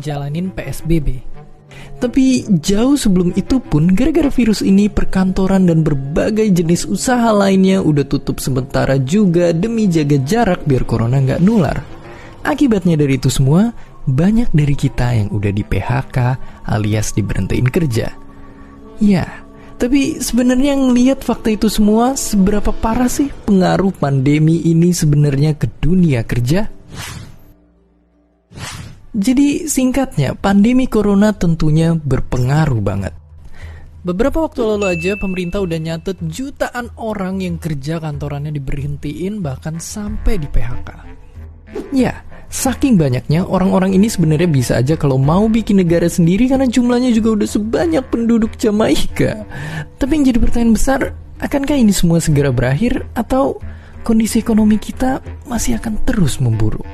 jalanin PSBB. Tapi jauh sebelum itu pun, gara-gara virus ini, perkantoran dan berbagai jenis usaha lainnya udah tutup sementara juga demi jaga jarak biar corona nggak nular. Akibatnya dari itu semua, banyak dari kita yang udah di PHK alias diberhentiin kerja. Ya, tapi sebenarnya ngelihat fakta itu semua, seberapa parah sih pengaruh pandemi ini sebenarnya ke dunia kerja? Jadi singkatnya, pandemi corona tentunya berpengaruh banget. Beberapa waktu lalu aja pemerintah udah nyatet jutaan orang yang kerja kantorannya diberhentiin bahkan sampai di PHK. Ya, saking banyaknya orang-orang ini sebenarnya bisa aja kalau mau bikin negara sendiri karena jumlahnya juga udah sebanyak penduduk Jamaika. Tapi yang jadi pertanyaan besar, akankah ini semua segera berakhir atau kondisi ekonomi kita masih akan terus memburuk?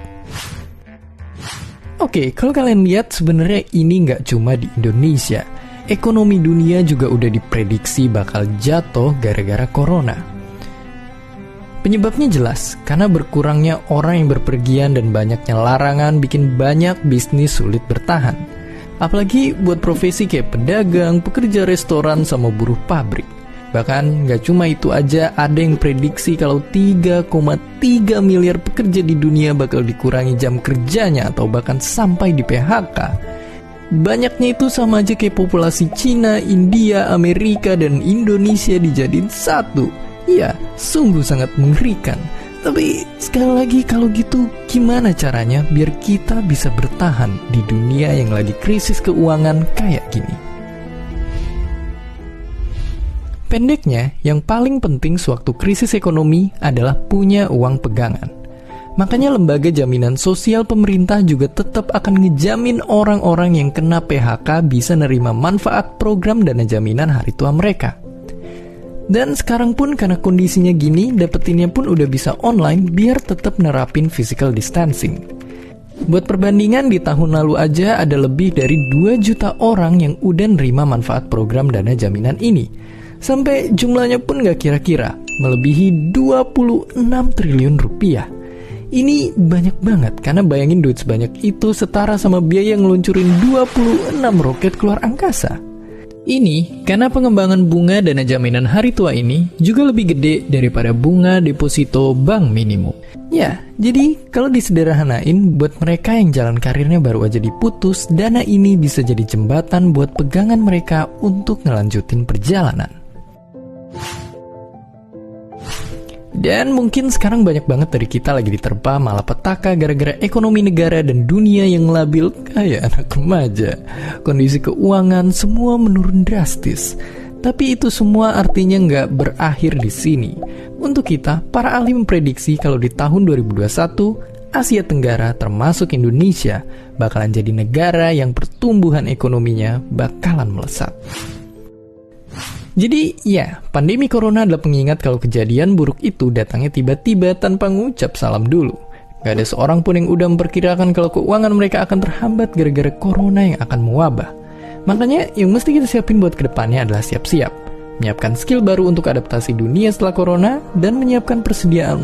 Oke, kalau kalian lihat sebenarnya ini nggak cuma di Indonesia. Ekonomi dunia juga udah diprediksi bakal jatuh gara-gara corona. Penyebabnya jelas, karena berkurangnya orang yang berpergian dan banyaknya larangan bikin banyak bisnis sulit bertahan. Apalagi buat profesi kayak pedagang, pekerja restoran, sama buruh pabrik. Bahkan nggak cuma itu aja, ada yang prediksi kalau 3,3 miliar pekerja di dunia bakal dikurangi jam kerjanya atau bahkan sampai di PHK. Banyaknya itu sama aja kayak populasi Cina, India, Amerika, dan Indonesia dijadiin satu. Iya, sungguh sangat mengerikan. Tapi sekali lagi, kalau gitu gimana caranya biar kita bisa bertahan di dunia yang lagi krisis keuangan kayak gini? Pendeknya, yang paling penting sewaktu krisis ekonomi adalah punya uang pegangan. Makanya lembaga jaminan sosial pemerintah juga tetap akan ngejamin orang-orang yang kena PHK bisa nerima manfaat program dana jaminan hari tua mereka. Dan sekarang pun karena kondisinya gini, dapetinnya pun udah bisa online biar tetap nerapin physical distancing. Buat perbandingan, di tahun lalu aja ada lebih dari 2 juta orang yang udah nerima manfaat program dana jaminan ini. Sampai jumlahnya pun gak kira-kira, melebihi 26 triliun rupiah. Ini banyak banget, karena bayangin duit sebanyak itu setara sama biaya ngeluncurin 26 roket keluar angkasa. Ini karena pengembangan bunga dana jaminan hari tua ini juga lebih gede daripada bunga deposito bank minimum. Ya, jadi kalau disederhanain, buat mereka yang jalan karirnya baru aja diputus, dana ini bisa jadi jembatan buat pegangan mereka untuk ngelanjutin perjalanan. Dan mungkin sekarang banyak banget dari kita lagi diterpa malapetaka gara-gara ekonomi negara dan dunia yang labil kayak anak remaja. Kondisi keuangan semua menurun drastis. Tapi itu semua artinya nggak berakhir di sini. Untuk kita, para ahli memprediksi kalau di tahun 2021, Asia Tenggara termasuk Indonesia bakalan jadi negara yang pertumbuhan ekonominya bakalan melesat. Jadi ya, pandemi corona adalah pengingat kalau kejadian buruk itu datangnya tiba-tiba tanpa ngucap salam dulu. Gak ada seorang pun yang udah memperkirakan kalau keuangan mereka akan terhambat gara-gara corona yang akan mewabah. Makanya yang mesti kita siapin buat kedepannya adalah siap-siap. Menyiapkan skill baru untuk adaptasi dunia setelah corona dan menyiapkan persediaan